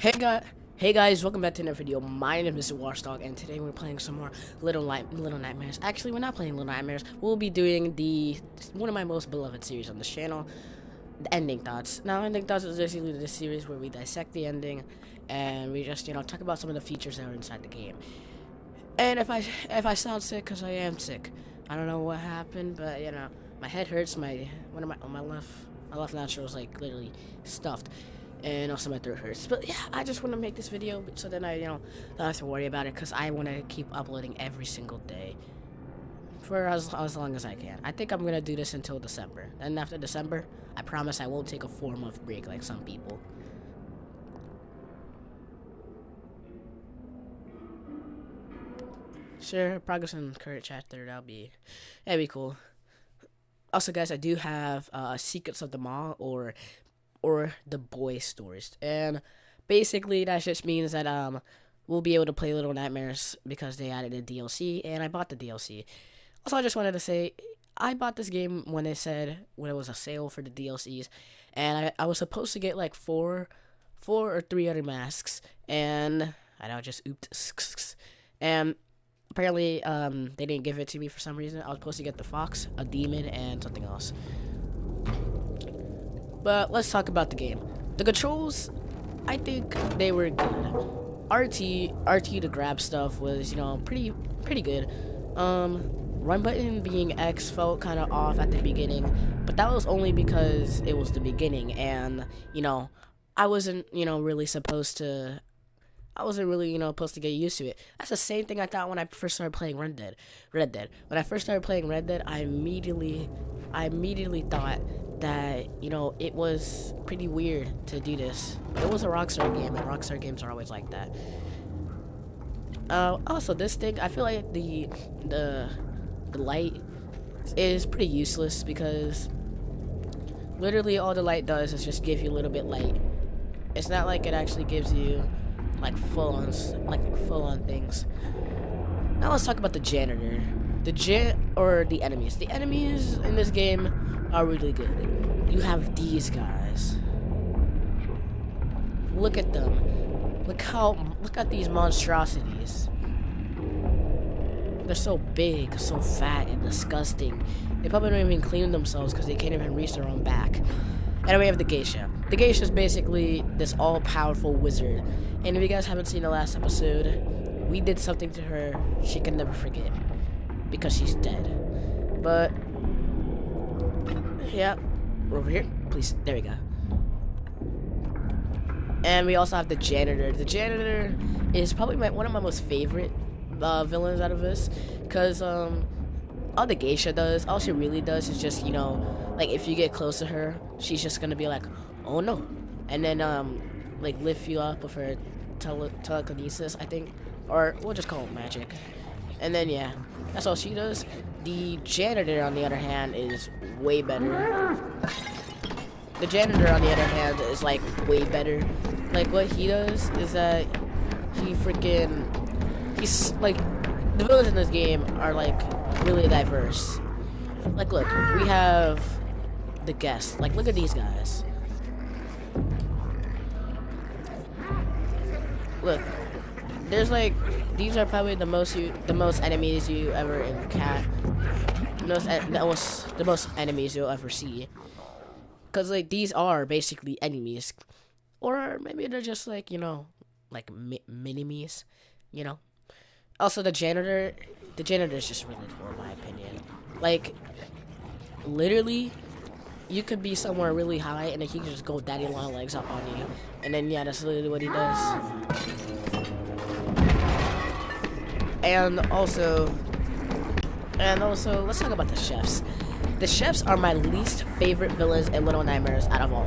Hey guys, welcome back to another video. My name is Mr. Watchdog, and today we're playing some more Little Nightmares. Actually, we're not playing Little Nightmares. We'll be doing one of my most beloved series on this channel, the Ending Thoughts. Now, Ending Thoughts is basically this series where we dissect the ending, and we just talk about some of the features that are inside the game. And if I sound sick, cause I am sick. I don't know what happened, but my head hurts. My left nostril is like literally stuffed. And also my throat hurts. But yeah, I just want to make this video so then I don't have to worry about it, because I want to keep uploading every single day for as long as I can. I think I'm gonna do this until December, and after December I promise I won't take a 4-month break like some people. Sure, progress in current chapter, that'd be cool. Also guys, I do have Secrets of the Maw or the boy stories, and basically that just means that we'll be able to play Little Nightmares because they added a DLC, and I bought the DLC. Also, I just wanted to say I bought this game when it was a sale for the DLCs, and I was supposed to get like four or three other masks, and I know, just ooped, and apparently they didn't give it to me for some reason. I was supposed to get the fox, a demon, and something else. But let's talk about the game. The controls, I think they were good. RT to grab stuff was, pretty good. Run button being X felt kind of off at the beginning, but that was only because it was the beginning, and I wasn't really supposed to. I wasn't really, supposed to get used to it. That's the same thing I thought when I first started playing Red Dead. When I first started playing Red Dead, I immediately thought that, it was pretty weird to do this. But it was a Rockstar game, and Rockstar games are always like that. Also, this thing, I feel like the light is pretty useless, because literally all the light does is just give you a little bit light. It's not like it actually gives you like full on things. Now let's talk about the janitor. The enemies. The enemies in this game are really good. You have these guys. Look at them. Look at these monstrosities. They're so big, so fat, and disgusting. They probably don't even clean themselves because they can't even reach their own back. And then we have the geisha. The geisha is basically this all-powerful wizard. And if you guys haven't seen the last episode, we did something to her she can never forget, because she's dead. But yeah, we're over here. Please, there we go. And we also have the janitor. The janitor is probably one of my most favorite villains out of this, because all the geisha does, all she really does is just, like if you get close to her, she's just gonna be like, oh no, and then like lift you up with her telekinesis, I think, or we'll just call it magic. And then yeah, that's all she does. The janitor, on the other hand, is way better. The janitor, on the other hand, is like way better. Like what he does is that he's like, the villains in this game are like really diverse. Like look, we have the guests. Like look at these guys. Look, there's like, these are probably the most enemies you ever encounter. The most enemies you'll ever see. Cause like these are basically enemies, or maybe they're just like like mini-me's, Also the janitor is just really cool in my opinion. Like literally, you could be somewhere really high, and then he can just go daddy long legs up on you, and then yeah, that's literally what he does. And also, let's talk about the chefs. The chefs are my least favorite villains in Little Nightmares out of all,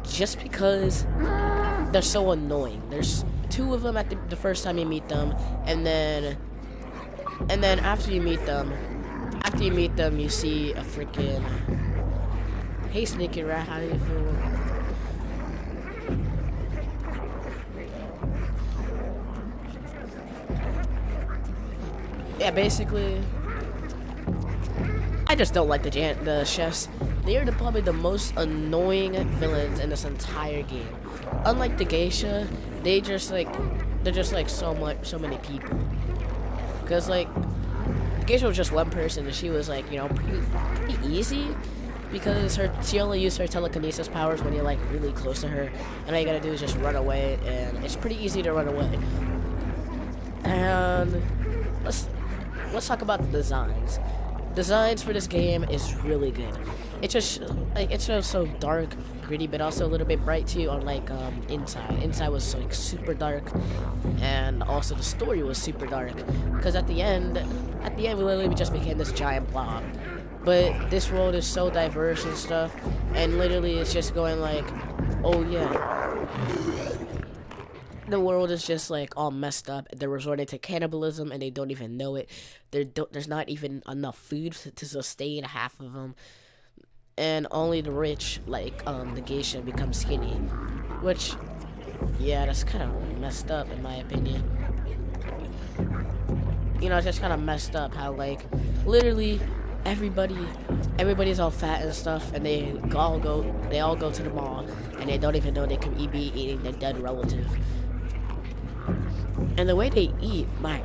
just because they're so annoying. There's 2 of them at the first time you meet them, and then after you meet them, you see a freaking, hey sneaky rat, how do you feel? Yeah, basically, I just don't like the chefs. They are probably the most annoying villains in this entire game. Unlike the geisha, they just like they're just like so many people. Because like the geisha was just one person, and she was like, you know, pretty easy. Because she only used her telekinesis powers when you're like really close to her, and all you gotta do is just run away, and it's pretty easy to run away. And let's talk about the designs. Designs for this game is really good. It's just so dark, gritty, but also a little bit bright too. Unlike Inside. Inside was like super dark, and also the story was super dark. Because at the end, we literally just became this giant blob. But this world is so diverse and stuff, and literally it's just going like, oh yeah. The world is just like all messed up. They're resorting to cannibalism and they don't even know it. There's not even enough food to sustain half of them, and only the rich, like the geisha, become skinny. Which, yeah, that's kind of messed up in my opinion. You know, it's just kind of messed up how like literally everybody's all fat and stuff, and they all go to the mall, and they don't even know they could be eating their dead relative. And the way they eat, my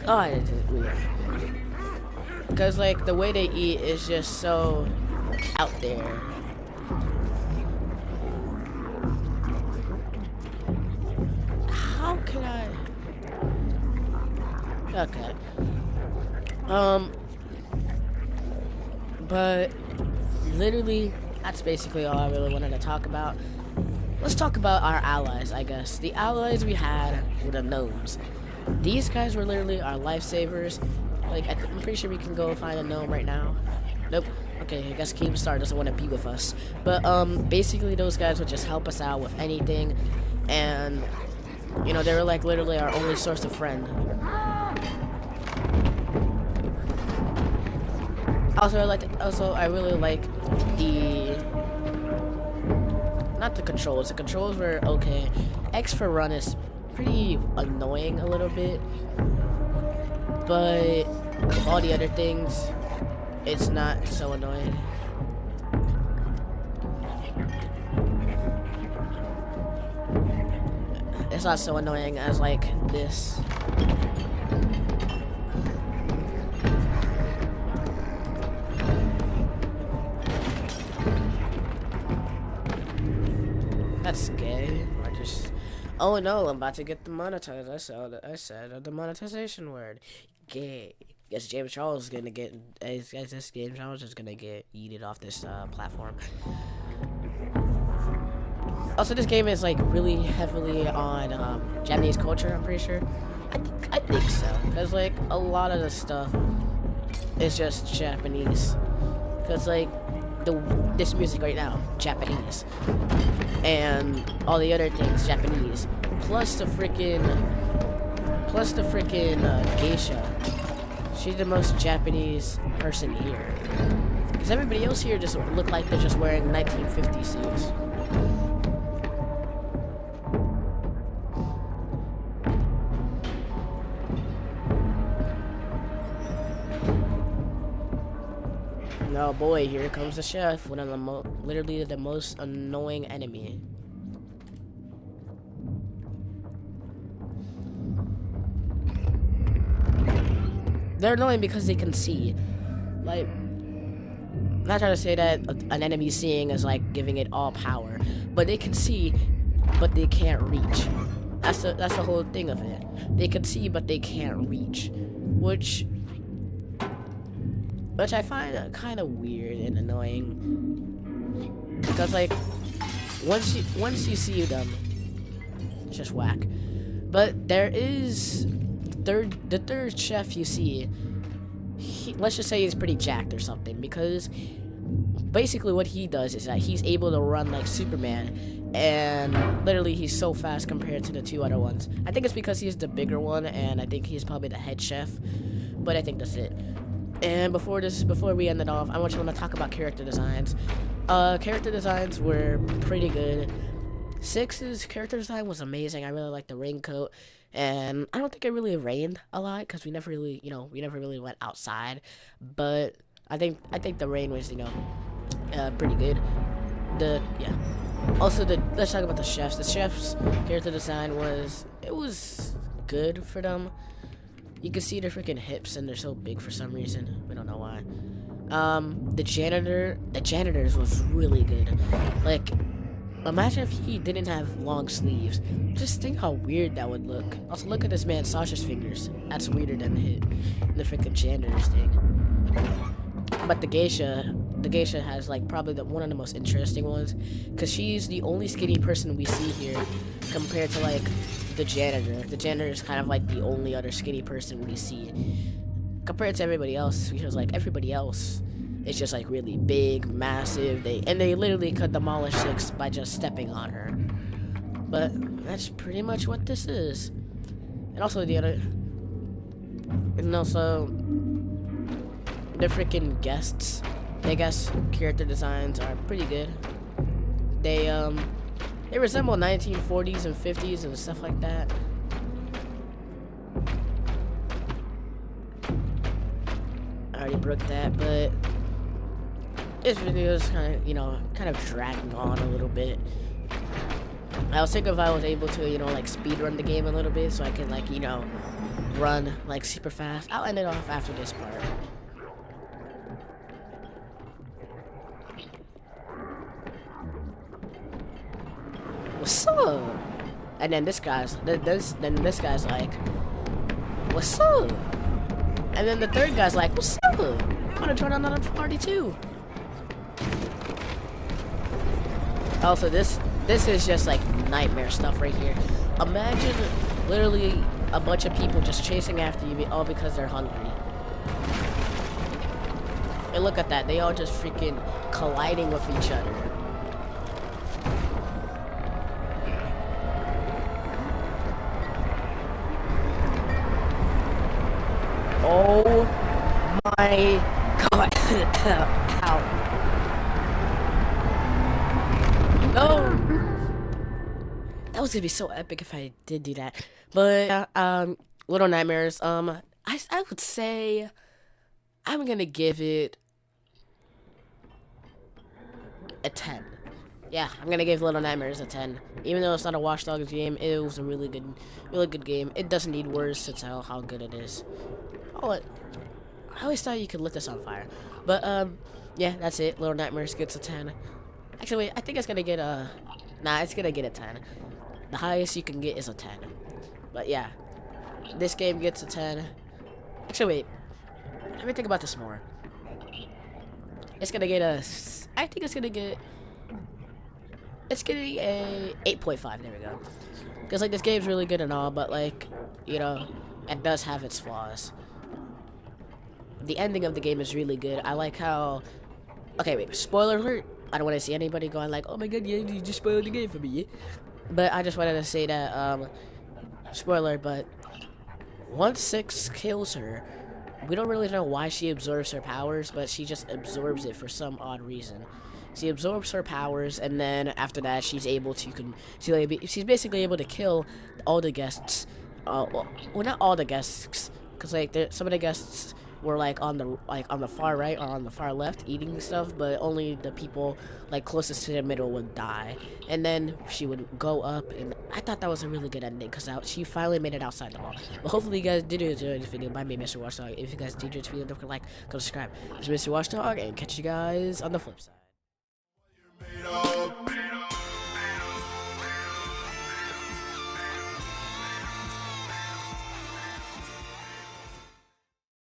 god, it's weird. Because like the way they eat is just so out there. How can I? Okay. But literally, that's basically all I really wanted to talk about. Let's talk about our allies, I guess. The allies we had were the gnomes. These guys were literally our lifesavers. Like, I'm pretty sure we can go find a gnome right now. Nope. Okay, I guess Keemstar doesn't want to be with us. But, basically those guys would just help us out with anything. And, you know, they were like literally our only source of friend. I really like not the controls. The controls were okay. X for run is pretty annoying a little bit, but with all the other things, it's not so annoying. It's not so annoying as like this. That's gay. Oh no, I'm about to get demonetized. I said the monetization word. Gay. Guess James Charles is gonna get. Guess this James Charles is gonna get yeeted off this platform. Also, this game is like really heavily on Japanese culture. I'm pretty sure. I think so. Cause like a lot of the stuff is just Japanese. Cause like this music right now, Japanese, and all the other things, Japanese. Plus the freaking geisha. She's the most Japanese person here. Cause everybody else here just look like they're just wearing 1950 suits. Oh boy, here comes the chef, one of the literally the most annoying enemy. They're annoying because they can see. Like, I'm not trying to say that an enemy seeing is like giving it all power, but they can see, but they can't reach. That's the whole thing of it. They can see, but they can't reach, which I find kind of weird and annoying. Because like, once you see them, it's just whack. But there is the third chef you see. Let's just say he's pretty jacked or something, because basically what he does is that he's able to run like Superman, and literally he's so fast compared to the two other ones. I think it's because he's the bigger one, and I think he's probably the head chef. But I think that's it. And before we end it off, I want to talk about character designs. Character designs were pretty good. 6's character design was amazing. I really liked the raincoat, and I don't think it really rained a lot because we never really went outside. But I think the rain was pretty good. Also, let's talk about the chefs. The chefs' character design was good for them. You can see their freaking hips, and they're so big for some reason. We don't know why. The janitors was really good. Like, imagine if he didn't have long sleeves. Just think how weird that would look. Also, look at this man Sasha's fingers. That's weirder than the freaking janitor's thing. But the geisha has like probably one of the most interesting ones, because she's the only skinny person we see here, compared to like the janitor. The janitor is kind of like the only other skinny person we see, compared to everybody else, because like everybody else is just like really big, massive. They literally could demolish Six by just stepping on her. But that's pretty much what this is. And also the freaking guests. Their guest character designs are pretty good. They resemble 1940s and 50s and stuff like that. I already broke that, but this video is kind of dragging on a little bit. I was thinking if I was able to, like speed run the game a little bit, so I can like, run like super fast. I'll end it off after this part. What's up? And then this guy's like, what's up? And then the third guy's like, what's up? I want to join another party too. Also, this is just like nightmare stuff right here. Imagine literally a bunch of people just chasing after you, all because they're hungry. And look at that, they all just freaking colliding with each other. Oh my god. Ow. No! That was gonna be so epic if I did do that. But, Little Nightmares, I would say I'm gonna give it a 10. Yeah, I'm gonna give Little Nightmares a 10. Even though it's not a Watch Dogs game, it was a really good game. It doesn't need words to tell how good it is. Oh, I always thought you could lit this on fire. But, yeah, that's it. Little Nightmares gets a 10. Actually, wait, I think it's gonna get a... Nah, it's gonna get a 10. The highest you can get is a 10. But, yeah. This game gets a 10. Actually, wait. Let me think about this more. It's gonna get a... I think it's gonna get... It's getting a 8.5. There we go. Because, like, this game's really good and all, but, like, it does have its flaws. The ending of the game is really good. I like how... Okay, wait. Spoiler alert. I don't want to see anybody going like, oh my god, yeah, you just spoiled the game for me. But I just wanted to say that, spoiler, but once Six kills her, we don't really know why she absorbs her powers, but she just absorbs it for some odd reason. She absorbs her powers, and then after that, she's basically able to kill all the guests. Well, not all the guests, because like some of the guests were like on the far right or on the far left eating stuff, but only the people like closest to the middle would die. And then she would go up, and I thought that was a really good ending because she finally made it outside the wall. But hopefully you guys did enjoy this video. My name is Mr. Watchdog. If you guys did enjoy this video, don't forget to like, subscribe. This is Mr. Watchdog, and catch you guys on the flip side.